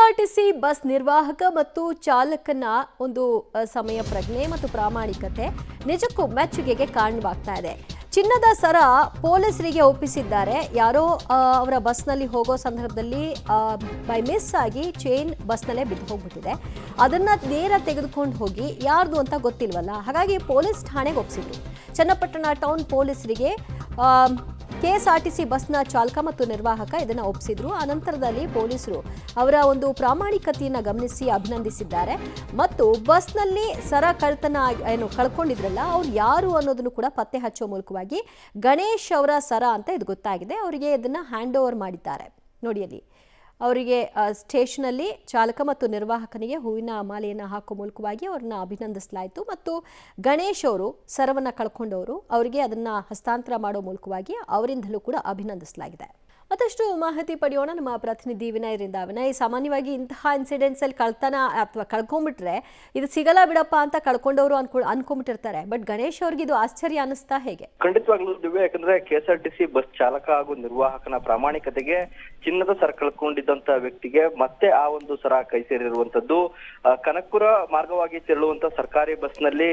KSRTC bus ನಿರ್ವಾಹಕ ಮತ್ತು ಚಾಲಕನ ಒಂದು ಸಮಯ ಪ್ರಜ್ಞೆ ಮತ್ತು ಪ್ರಾಮಾಣಿಕತೆ ನಿಜಕ್ಕೂ ಮೆಚ್ಚುಗೆಗೆ ಕಾರಣವಾಗ್ತಾ ಇದೆ. ಚಿನ್ನದ ಸರ ಪೊಲೀಸರಿಗೆ ಒಪ್ಪಿಸಿದ್ದಾರೆ. ಯಾರೋ ಅವರ ಬಸ್ನಲ್ಲಿ ಹೋಗೋ ಸಂದರ್ಭದಲ್ಲಿ ಬೈ ಮಿಸ್ ಆಗಿ ಚೈನ್ ಬಸ್ನಲ್ಲೇ ಬಿದ್ದು ಹೋಗ್ಬಿಟ್ಟಿದೆ. ಅದನ್ನ ನೇರ ತೆಗೆದುಕೊಂಡು ಹೋಗಿ ಯಾರ್ದು ಅಂತ ಗೊತ್ತಿಲ್ವಲ್ಲ, ಹಾಗಾಗಿ ಪೊಲೀಸ್ ಠಾಣೆಗೆ ಒಪ್ಪಿಸಿದ್ರು. ಚನ್ನಪಟ್ಟಣ ಟೌನ್ ಪೊಲೀಸರಿಗೆ ಕೆಎಸ್ಆರ್ಟಿಸಿ ಬಸ್ನ ಚಾಲಕ ಮತ್ತು ನಿರ್ವಾಹಕ ಇದನ್ನು ಒಪ್ಪಿಸಿದ್ರು. ಅನಂತರದಲ್ಲಿ ಪೊಲೀಸರು ಅವರ ಒಂದು ಪ್ರಾಮಾಣಿಕತೆಯನ್ನು ಗಮನಿಸಿ ಅಭಿನಂದಿಸಿದ್ದಾರೆ ಮತ್ತು ಬಸ್ನಲ್ಲಿ ಸರ ಕಳ್ಕೊಂಡಿದ್ರಲ್ಲ ಅವ್ರು ಯಾರು ಅನ್ನೋದನ್ನು ಕೂಡ ಪತ್ತೆ ಹಚ್ಚೋ ಮೂಲಕವಾಗಿ ಗಣೇಶ್ ಅವರ ಸರ ಅಂತ ಇದು ಗೊತ್ತಾಗಿದೆ. ಅವರಿಗೆ ಇದನ್ನು ಹ್ಯಾಂಡ್ ಓವರ್ ಮಾಡಿದ್ದಾರೆ. ನೋಡಿ ಅಲ್ಲಿ ಅವರಿಗೆ ಸ್ಟೇಷನಲ್ಲಿ ಚಾಲಕ ಮತ್ತು ನಿರ್ವಾಹಕನಿಗೆ ಹೂವಿನ ಮಾಲೆಯನ್ನು ಹಾಕುವ ಮೂಲಕವಾಗಿ ಅವ್ರನ್ನ ಅಭಿನಂದಿಸಲಾಯಿತು ಮತ್ತು ಗಣೇಶ್ ಅವರು ಸರವನ್ನು ಕಳ್ಕೊಂಡವರು ಅವರಿಗೆ ಅದನ್ನು ಹಸ್ತಾಂತರ ಮಾಡೋ ಮೂಲಕವಾಗಿ ಅವರಿಂದಲೂ ಕೂಡ ಅಭಿನಂದಿಸಲಾಗಿದೆ. ಮತ್ತಷ್ಟು ಮಾಹಿತಿ ಪಡೆಯೋಣ ನಮ್ಮ ಪ್ರತಿನಿಧಿ ವಿನಯರಿಂದ. ವಿನಯ್, ಸಾಮಾನ್ಯವಾಗಿ ಇಂತಹ ಇನ್ಸಿಡೆಂಟ್ಸ್ ಅಲ್ಲಿ ಕಳ್ತನ ಅಥವಾ ಕಳ್ಕೊಂಡ್ಬಿಟ್ರೆ ಇದು ಸಿಗಲ್ಲ ಬಿಡಪ್ಪ ಅಂತ ಕಳ್ಕೊಂಡವರು ಅನ್ಕೊಂಡ್ಬಿಟ್ಟಿರ್ತಾರೆ. ಬಟ್ ಗಣೇಶ್ ಅವ್ರಿಗೆ ಇದು ಆಶ್ಚರ್ಯ ಅನಿಸ್ತಾ ಹೇಗೆ? ಖಂಡಿತವಾಗ್ಲೂ ದಿವ್ಯ, ಯಾಕಂದ್ರೆ ಕೆಎಸ್ಆರ್ಟಿಸಿ ಬಸ್ ಚಾಲಕ ಹಾಗೂ ನಿರ್ವಾಹಕನ ಪ್ರಾಮಾಣಿಕತೆಗೆ ಚಿನ್ನದ ಸರ ಕಳ್ಕೊಂಡಿದ್ದಂತ ವ್ಯಕ್ತಿಗೆ ಮತ್ತೆ ಆ ಒಂದು ಸರ ಕೈ ಸೇರಿರುವಂತದ್ದು. ಕನಕಪುರ ಮಾರ್ಗವಾಗಿ ತೆರಳುವಂತ ಸರ್ಕಾರಿ ಬಸ್ ನಲ್ಲಿ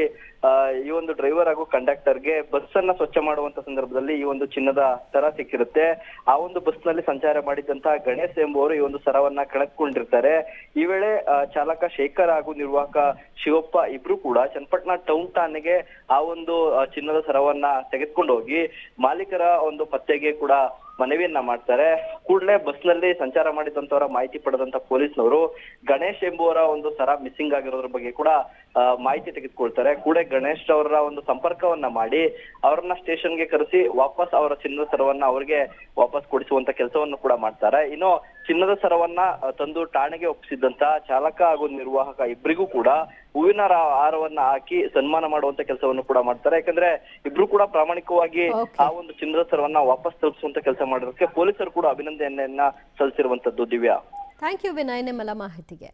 ಈ ಒಂದು ಡ್ರೈವರ್ ಹಾಗೂ ಕಂಡಕ್ಟರ್ಗೆ ಬಸ್ ಅನ್ನ ಸ್ವಚ್ಛ ಮಾಡುವಂತ ಸಂದರ್ಭದಲ್ಲಿ ಈ ಒಂದು ಚಿನ್ನದ ಸರ ಸಿಕ್ಕಿರುತ್ತೆ. ಆ ಒಂದು ಬಸ್ ನಲ್ಲಿ ಸಂಚಾರ ಮಾಡಿದಂತಹ ಗಣೇಶ್ ಎಂಬುವರು ಈ ಒಂದು ಸರವನ್ನ ಕಳಕೊಂಡಿರ್ತಾರೆ. ಈ ವೇಳೆ ಚಾಲಕ ಶೇಖರ್ ಹಾಗೂ ನಿರ್ವಾಹಕ ಶಿವಪ್ಪ ಇಬ್ರು ಕೂಡ ಚನ್ನಪಟ್ಟಣ ಟೌನ್ ಠಾಣೆಗೆ ಆ ಒಂದು ಚಿನ್ನದ ಸರವನ್ನ ತೆಗೆದುಕೊಂಡು ಹೋಗಿ ಮಾಲೀಕರ ಒಂದು ಪತ್ತೆಗೆ ಕೂಡ ಮನವಿಯನ್ನ ಮಾಡ್ತಾರೆ. ಕೂಡಲೇ ಬಸ್ ನಲ್ಲಿ ಸಂಚಾರ ಮಾಡಿದಂತವರ ಮಾಹಿತಿ ಪಡೆದಂತ ಪೊಲೀಸ್ನವರು ಗಣೇಶ್ ಎಂಬುವರ ಒಂದು ಸರ ಮಿಸ್ಸಿಂಗ್ ಆಗಿರೋದ್ರ ಬಗ್ಗೆ ಕೂಡ ಮಾಹಿತಿ ತೆಗೆದುಕೊಳ್ತಾರೆ. ಕೂಡಲೇ ಗಣೇಶ್ ಅವರ ಒಂದು ಸಂಪರ್ಕವನ್ನ ಮಾಡಿ ಅವರನ್ನ ಸ್ಟೇಷನ್ಗೆ ಕರೆಸಿ ವಾಪಸ್ ಅವರ ಚಿನ್ನದ ಸರವನ್ನ ಅವರಿಗೆ ವಾಪಸ್ ಕೊಡಿಸುವಂತ ಕೆಲಸವನ್ನು ಕೂಡ ಮಾಡ್ತಾರೆ. ಇನ್ನು ಚಿನ್ನದ ಸರವನ್ನ ತಂದು ಠಾಣೆಗೆ ಒಪ್ಪಿಸಿದಂತ ಚಾಲಕ ಹಾಗೂ ನಿರ್ವಾಹಕ ಇಬ್ಬರಿಗೂ ಕೂಡ ಹೂವಿನ ಹಾರವನ್ನ ಹಾಕಿ ಸನ್ಮಾನ ಮಾಡುವಂತ ಕೆಲಸವನ್ನು ಕೂಡ ಮಾಡ್ತಾರೆ. ಯಾಕಂದ್ರೆ ಇಬ್ರು ಕೂಡ ಪ್ರಾಮಾಣಿಕವಾಗಿ ಆ ಒಂದು ಚಿನ್ನದ ಸರವನ್ನ ವಾಪಸ್ ತಲುಪಿಸುವಂತ ಕೆಲಸ ಮಾಡಿರೋದಕ್ಕೆ ಪೊಲೀಸರು ಕೂಡ ಅಭಿನಂದನೆಯನ್ನ ಸಲ್ಲಿಸಿರುವಂತದ್ದು. ದಿವ್ಯಾ, ಥ್ಯಾಂಕ್ ಯು ವಿನಯ್ ನಿಮ್ಮೆಲ್ಲ ಮಾಹಿತಿಗೆ.